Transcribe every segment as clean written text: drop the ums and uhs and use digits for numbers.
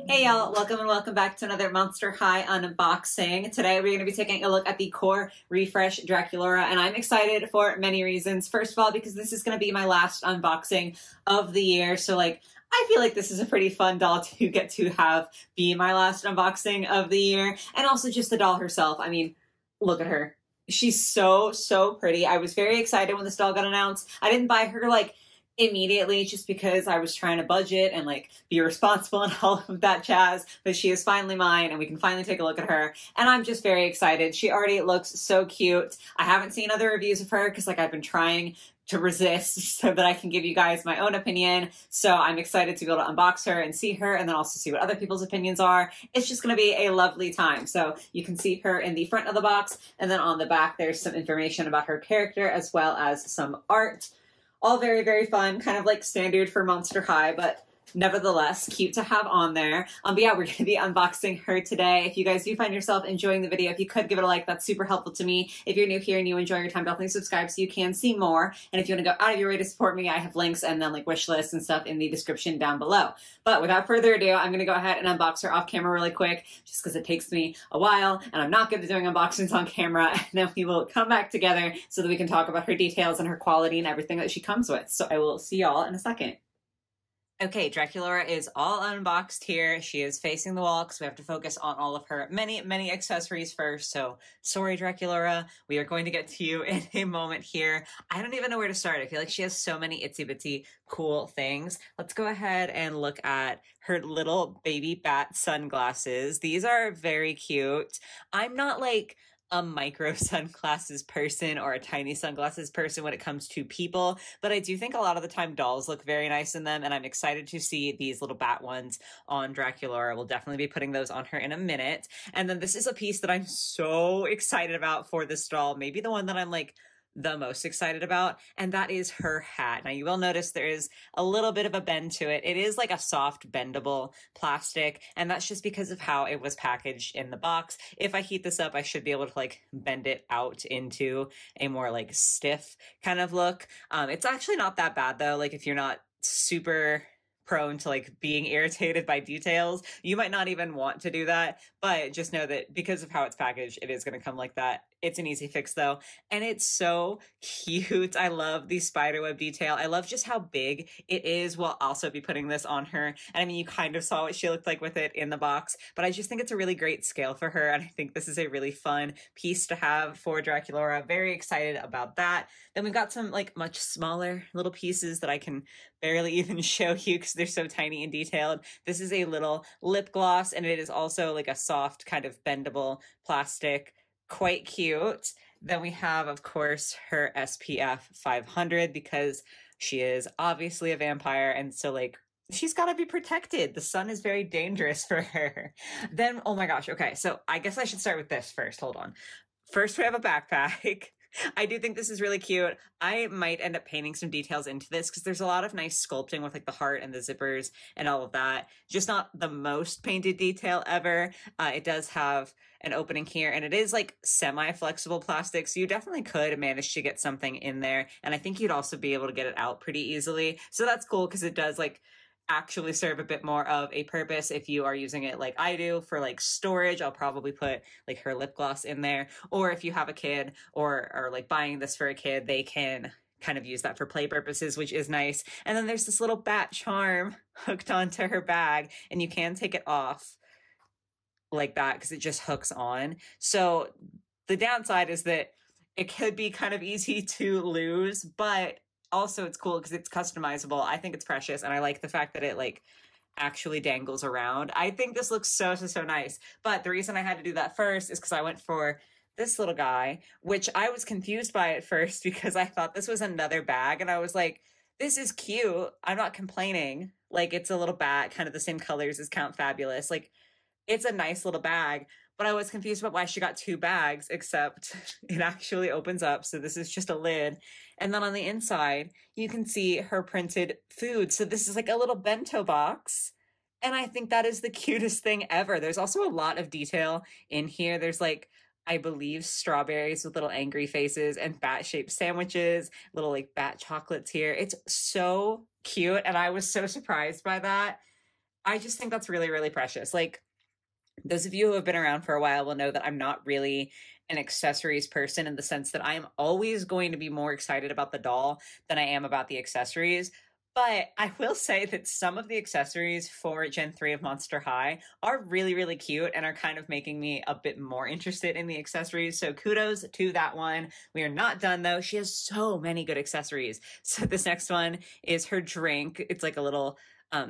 Hey y'all, welcome and welcome back to another Monster High unboxing. Today we're going to be taking a look at the Core Refresh Draculaura, and I'm excited for many reasons. First of all, because this is going to be my last unboxing of the year, so I feel like this is a pretty fun doll to get to have be my last unboxing of the year, and also just the doll herself. I mean, look at her. She's so pretty. I was very excited when this doll got announced. I didn't buy her immediately just because I was trying to budget and be responsible and all of that jazz, but she is finally mine and we can finally take a look at her, and I'm just very excited. She already looks so cute. I haven't seen other reviews of her because I've been trying to resist so that I can give you guys my own opinion. So I'm excited to be able to unbox her and see her, and then also see what other people's opinions are. It's just going to be a lovely time. So you can see her in the front of the box, and then on the back there's some information about her character as well as some art. All very fun, kind of like standard for Monster High, but nevertheless cute to have on there. But yeah, we're going to be unboxing her today. If you guys do find yourself enjoying the video, if you could give it a like, that's super helpful to me. If you're new here and you enjoy your time, definitely subscribe so you can see more. And if you want to go out of your way to support me, I have links and then wish lists and stuff in the description down below. But without further ado, I'm going to go ahead and unbox her off camera really quick, just because it takes me a while and I'm not good at doing unboxings on camera. And then we will come back together so that we can talk about her details and her quality and everything that she comes with. So I will see y'all in a second. Okay, Draculaura is all unboxed here. She is facing the wall because we have to focus on all of her many accessories first. So sorry, Draculaura. We are going to get to you in a moment here. I don't even know where to start. I feel like she has so many itsy bitsy cool things. Let's go ahead and look at her little baby bat sunglasses. These are very cute. I'm not a micro sunglasses person or a tiny sunglasses person when it comes to people, but I do think a lot of the time dolls look very nice in them, and I'm excited to see these little bat ones on Draculaura. We'll definitely be putting those on her in a minute. And then this is a piece that I'm so excited about for this doll, maybe the one that I'm the most excited about, and that is her hat. Now you will notice there is a little bit of a bend to it. It is like a soft bendable plastic, and that's just because of how it was packaged in the box. If I heat this up, I should be able to bend it out into a more stiff kind of look. It's actually not that bad though. If you're not super prone to being irritated by details, you might not even want to do that, but just know that because of how it's packaged, it is going to come like that. It's an easy fix though, and it's so cute. I love the spiderweb detail. I love just how big it is. We'll also be putting this on her, and I mean, you kind of saw what she looked like with it in the box, but I just think it's a really great scale for her, and I think this is a really fun piece to have for Draculaura. Very excited about that. Then we've got some much smaller little pieces that I can barely even show you because they're so tiny and detailed. This is a little lip gloss, and it is also a soft kind of bendable plastic. Quite cute. Then we have, of course, her SPF 500 because she is obviously a vampire, and so she's got to be protected. The sun is very dangerous for her. Then, oh my gosh, okay, so I guess I should start with this first. Hold on. First, we have a backpack. I do think this is really cute. I might end up painting some details into this because there's a lot of nice sculpting with the heart and the zippers and all of that. Just not the most painted detail ever. It does have an opening here, and it is semi-flexible plastic, so you definitely could manage to get something in there, and I think you'd also be able to get it out pretty easily. So that's cool because it does actually serve a bit more of a purpose if you are using it like I do for storage. I'll probably put her lip gloss in there, or if you have a kid or buying this for a kid, they can kind of use that for play purposes, which is nice. And then there's this little bat charm hooked onto her bag, and you can take it off like that because it just hooks on. So the downside is that it could be kind of easy to lose, but also it's cool because it's customizable. I think it's precious, and I like the fact that it actually dangles around. I think this looks so nice. But the reason I had to do that first is because I went for this little guy, which I was confused by at first because I thought this was another bag, and I was like, this is cute. I'm not complaining. It's a little bat, kind of the same colors as Count Fabulous. It's a nice little bag, but I was confused about why she got two bags, except it actually opens up. So this is just a lid. And then on the inside, you can see her printed food. So this is a little bento box. And I think that is the cutest thing ever. There's also a lot of detail in here. There's I believe strawberries with little angry faces and bat-shaped sandwiches, little bat chocolates here. It's so cute. And I was so surprised by that. I just think that's really, really precious. Like, those of you who have been around for a while will know that I'm not really an accessories person, in the sense that I am always going to be more excited about the doll than I am about the accessories. But I will say that some of the accessories for Gen 3 of Monster High are really, really cute and are kind of making me a bit more interested in the accessories. So kudos to that one. We are not done though. She has so many good accessories. So this next one is her drink. It's like a little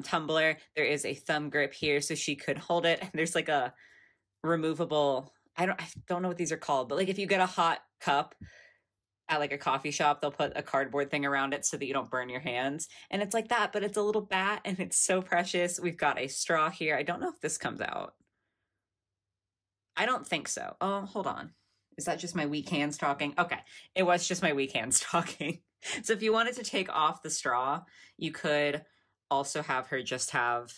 tumbler. There is a thumb grip here so she could hold it. And there's like a removable, I don't know what these are called, but like if you get a hot cup at like a coffee shop, they'll put a cardboard thing around it so that you don't burn your hands. And it's like that, but it's a little bat and it's so precious. We've got a straw here. I don't know if this comes out. I don't think so. Oh, hold on. Is that just my weak hands talking? Okay. It was just my weak hands talking. So if you wanted to take off the straw, you could also have her just have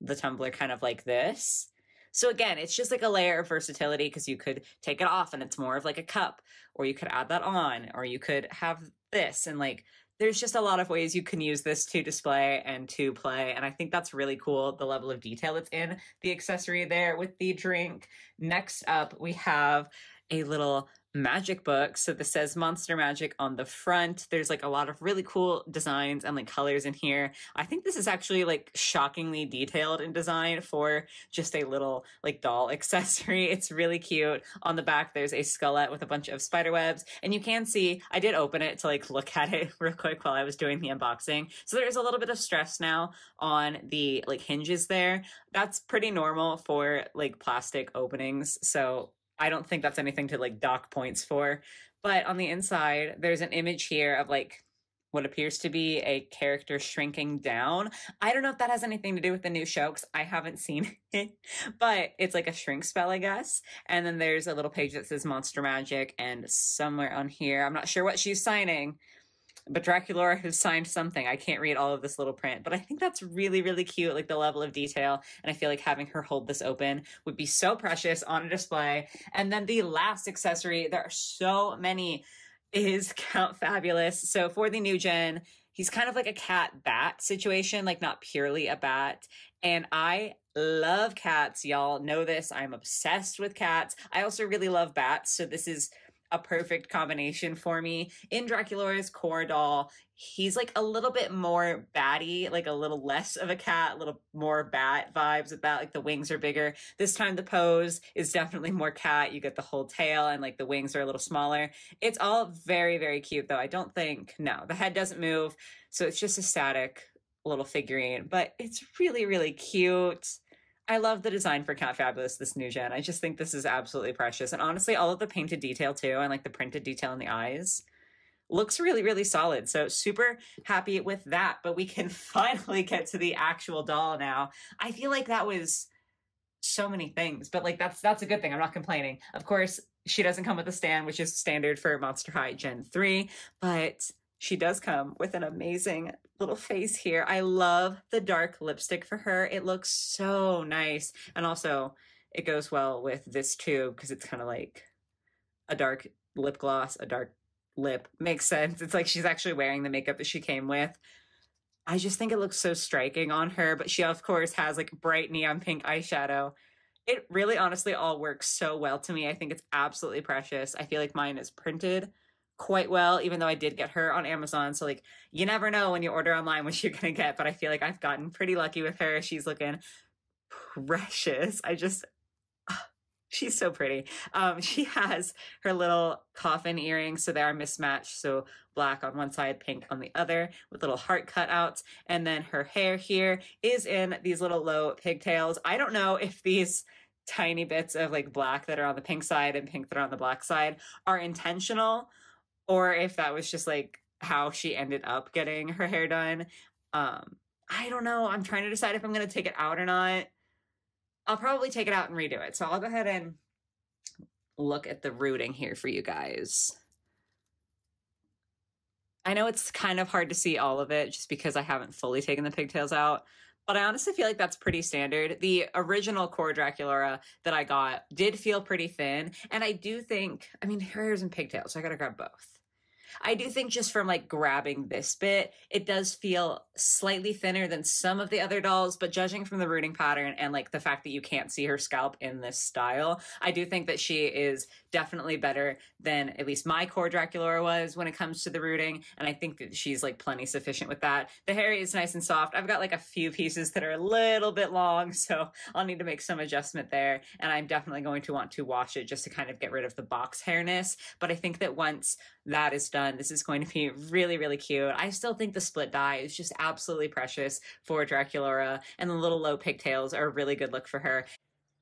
the tumbler kind of like this. So again, it's just like a layer of versatility, because you could take it off and it's more of like a cup, or you could add that on, or you could have this. And like, there's just a lot of ways you can use this to display and to play. And I think that's really cool, the level of detail that's in the accessory there with the drink. Next up, we have a little magic book. So this says Monster Magic on the front. There's like a lot of really cool designs and like colors in here. I think this is actually like shockingly detailed in design for just a little like doll accessory. It's really cute. On the back, there's a skullet with a bunch of spider webs. And you can see, I did open it to like look at it real quick while I was doing the unboxing. So there's a little bit of stress now on the like hinges there. That's pretty normal for like plastic openings. So I don't think that's anything to like dock points for. But on the inside, there's an image here of like what appears to be a character shrinking down. I don't know if that has anything to do with the new show, because I haven't seen it, but it's like a shrink spell, I guess. And then there's a little page that says Monster Magic, and somewhere on here, I'm not sure what she's signing, but Draculaura has signed something. I can't read all of this little print, but I think that's really, really cute, like the level of detail. And I feel like having her hold this open would be so precious on a display. And then the last accessory, there are so many, is Count Fabulous. So for the new gen, he's kind of like a cat bat situation, like not purely a bat. And I love cats. Y'all know this. I'm obsessed with cats. I also really love bats. So this is a perfect combination for me. In Draculaura's core doll, he's like a little bit more batty, like a little less of a cat, a little more bat vibes with that. Like the wings are bigger. This time the pose is definitely more cat. You get the whole tail and like the wings are a little smaller. It's all very, very cute though. I don't think, no, the head doesn't move. So it's just a static little figurine, but it's really, really cute. I love the design for Count Fabulous, this new gen. I just think this is absolutely precious. And honestly, all of the painted detail too, and like the printed detail in the eyes, looks really, really solid. So super happy with that. But we can finally get to the actual doll now. I feel like that was so many things, but like that's a good thing. I'm not complaining. Of course, she doesn't come with a stand, which is standard for Monster High Gen 3, but she does come with an amazing little face here. I love the dark lipstick for her. It looks so nice. And also it goes well with this too, because it's kind of like a dark lip gloss, a dark lip. Makes sense. It's like she's actually wearing the makeup that she came with. I just think it looks so striking on her, but she of course has like bright neon pink eyeshadow. It really honestly all works so well to me. I think it's absolutely precious. I feel like mine is printed quite well, even though I did get her on Amazon. So like, you never know when you order online what you're gonna get, but I feel like I've gotten pretty lucky with her. She's looking precious. She's so pretty. She has her little coffin earrings, so they are mismatched. So black on one side, pink on the other, with little heart cutouts. And then her hair here is in these little low pigtails. I don't know if these tiny bits of like black that are on the pink side and pink that are on the black side are intentional, or if that was just like how she ended up getting her hair done. I don't know. I'm trying to decide if I'm going to take it out or not. I'll probably take it out and redo it. So I'll go ahead and look at the rooting here for you guys. I know it's kind of hard to see all of it just because I haven't fully taken the pigtails out, but I honestly feel like that's pretty standard. The original core Draculaura that I got did feel pretty thin. And I do think, I mean, her hair's in pigtails, so I gotta grab both. I do think just from like grabbing this bit, it does feel slightly thinner than some of the other dolls, but judging from the rooting pattern and like the fact that you can't see her scalp in this style, I do think that she is definitely better than at least my core Draculaura was when it comes to the rooting, and I think that she's like plenty sufficient with that. The hair is nice and soft. I've got like a few pieces that are a little bit long, so I'll need to make some adjustment there, and I'm definitely going to want to wash it just to kind of get rid of the box hairness. But I think that once that is done, this is going to be really, really cute. I still think the split dye is just absolutely precious for Draculaura, and the little low pigtails are a really good look for her.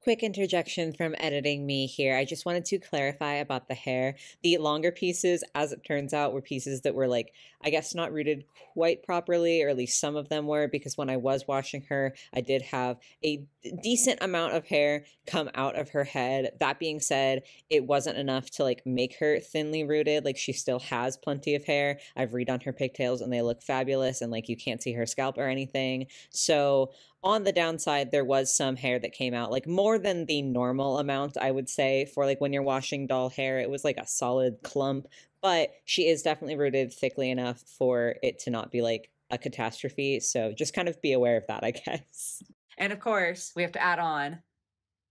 Quick interjection from editing me here. I just wanted to clarify about the hair. The longer pieces, as it turns out, were pieces that were like, I guess not rooted quite properly, or at least some of them were, because when I was washing her, I did have a decent amount of hair come out of her head. That being said, it wasn't enough to like make her thinly rooted. Like, she still has plenty of hair. I've redone her pigtails and they look fabulous, and like you can't see her scalp or anything. So on the downside, there was some hair that came out, like more than the normal amount, I would say, for like when you're washing doll hair. It was like a solid clump, but she is definitely rooted thickly enough for it to not be like a catastrophe. So just kind of be aware of that, I guess. And of course, we have to add on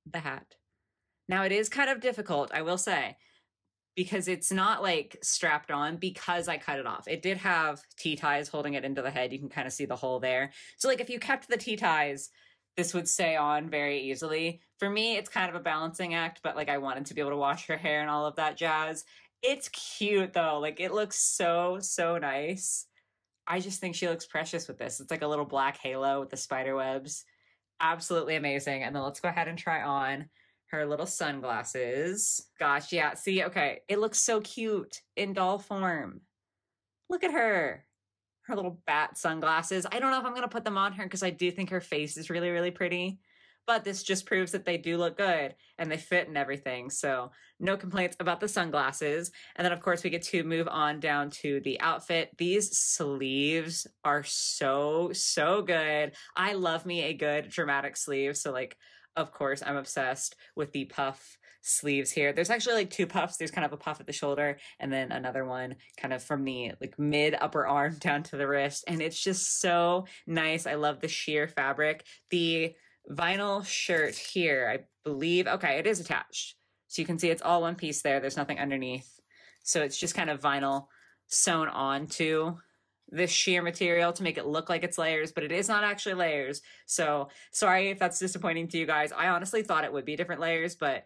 the hat. Now, it is kind of difficult, I will say, because it's not like strapped on, because I cut it off. It did have T-ties holding it into the head. You can kind of see the hole there. So like if you kept the T-ties, this would stay on very easily. For me, it's kind of a balancing act, but like I wanted to be able to wash her hair and all of that jazz. It's cute though. Like, it looks so, so nice. I just think she looks precious with this. It's like a little black halo with the spider webs. Absolutely amazing. And then let's go ahead and try on her little sunglasses. Gosh, yeah, see, okay, it looks so cute in doll form. Look at her. Her little bat sunglasses. I don't know if I'm gonna put them on her because I do think her face is really, really pretty. But this just proves that they do look good and they fit and everything. So no complaints about the sunglasses. And then of course we get to move on down to the outfit. These sleeves are so, so good. I love me a good dramatic sleeve. So like, of course, I'm obsessed with the puff sleeves here. There's actually like two puffs. There's kind of a puff at the shoulder and then another one kind of from the like mid upper arm down to the wrist. And it's just so nice. I love the sheer fabric. The vinyl shirt here, I believe, okay, it is attached. So you can see it's all one piece there. There's nothing underneath. So it's just kind of vinyl sewn onto this sheer material to make it look like it's layers, but it is not actually layers. So sorry if that's disappointing to you guys. I honestly thought it would be different layers, but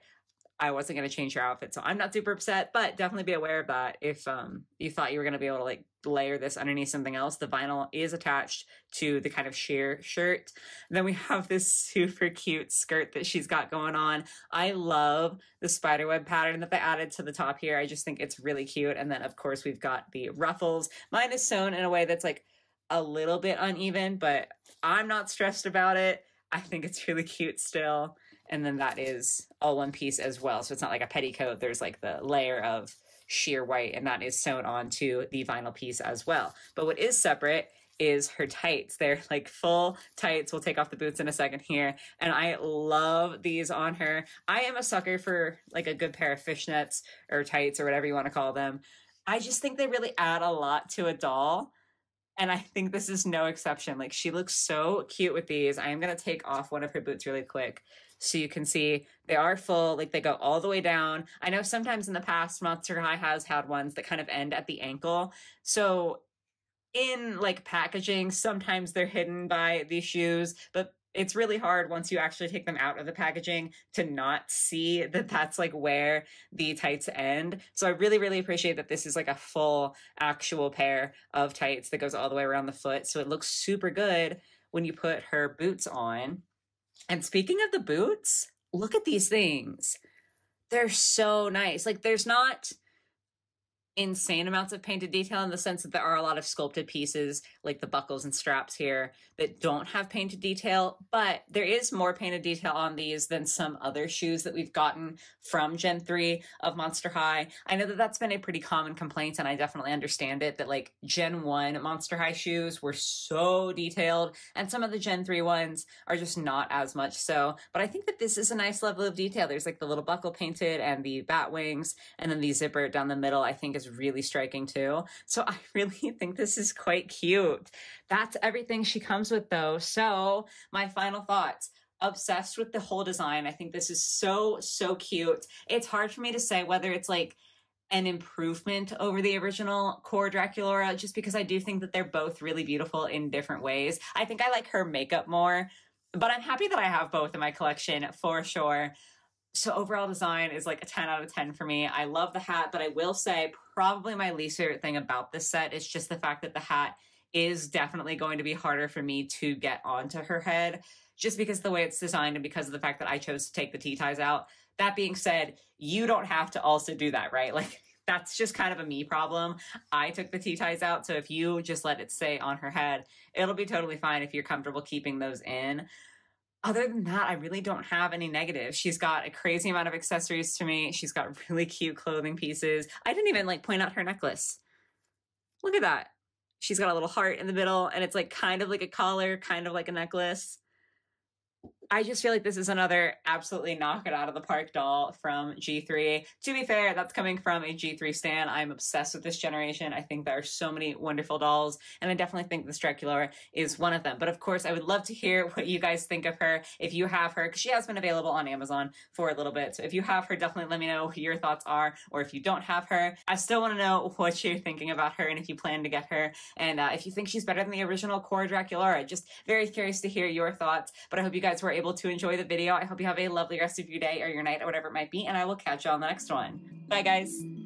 I wasn't going to change your outfit. So I'm not super upset, but definitely be aware of that. If you thought you were going to be able to like layer this underneath something else, the vinyl is attached to the kind of sheer shirt. And then we have this super cute skirt that she's got going on. I love the spiderweb pattern that they added to the top here. I just think it's really cute. And then of course we've got the ruffles. Mine is sewn in a way that's like a little bit uneven, but I'm not stressed about it. I think it's really cute still. And then that is all one piece as well. So it's not like a petticoat. There's like the layer of sheer white, and that is sewn onto the vinyl piece as well. But what is separate is her tights. They're like full tights. We'll take off the boots in a second here. And I love these on her. I am a sucker for like a good pair of fishnets or tights or whatever you want to call them. I just think they really add a lot to a doll. And I think this is no exception. Like, she looks so cute with these. I am going to take off one of her boots really quick so you can see they are full. Like, they go all the way down. I know sometimes in the past, Monster High has had ones that kind of end at the ankle. So in like packaging, sometimes they're hidden by these shoes, but it's really hard once you actually take them out of the packaging to not see that that's like where the tights end. So I really, really appreciate that this is like a full actual pair of tights that goes all the way around the foot. So it looks super good when you put her boots on. And speaking of the boots, look at these things. They're so nice. Like, there's not insane amounts of painted detail in the sense that there are a lot of sculpted pieces like the buckles and straps here that don't have painted detail, but there is more painted detail on these than some other shoes that we've gotten from Gen 3 of Monster High. I know that that's been a pretty common complaint, and I definitely understand it, that like Gen 1 Monster High shoes were so detailed and some of the Gen 3 ones are just not as much so, but I think that this is a nice level of detail. There's like the little buckle painted and the bat wings, and then the zipper down the middle I think is is really striking too. So I really think this is quite cute. That's everything she comes with though. So my final thoughts. Obsessed with the whole design. I think this is so, so cute. It's hard for me to say whether it's like an improvement over the original core Draculaura, just because I do think that they're both really beautiful in different ways. I think I like her makeup more, but I'm happy that I have both in my collection for sure. So overall design is like a 10 out of 10 for me. I love the hat, but I will say probably my least favorite thing about this set is just the fact that the hat is definitely going to be harder for me to get onto her head, just because of the way it's designed and because of the fact that I chose to take the T-ties out. That being said, you don't have to also do that, right? Like, that's just kind of a me problem. I took the T-ties out, so if you just let it stay on her head, it'll be totally fine if you're comfortable keeping those in. Other than that, I really don't have any negatives. She's got a crazy amount of accessories to me. She's got really cute clothing pieces. I didn't even like point out her necklace. Look at that. She's got a little heart in the middle, and it's like kind of like a collar, kind of like a necklace. I just feel like this is another absolutely knock it out of the park doll from G3. To be fair, that's coming from a G3 stan. I'm obsessed with this generation. I think there are so many wonderful dolls, and I definitely think this Draculaura is one of them. But of course, I would love to hear what you guys think of her. If you have her, because she has been available on Amazon for a little bit. So if you have her, definitely let me know what your thoughts are. Or if you don't have her, I still want to know what you're thinking about her and if you plan to get her. And if you think she's better than the original core Draculaura, just very curious to hear your thoughts. But I hope you guys were able to enjoy the video. I hope you have a lovely rest of your day or your night or whatever it might be, and I will catch you on the next one. Bye, guys.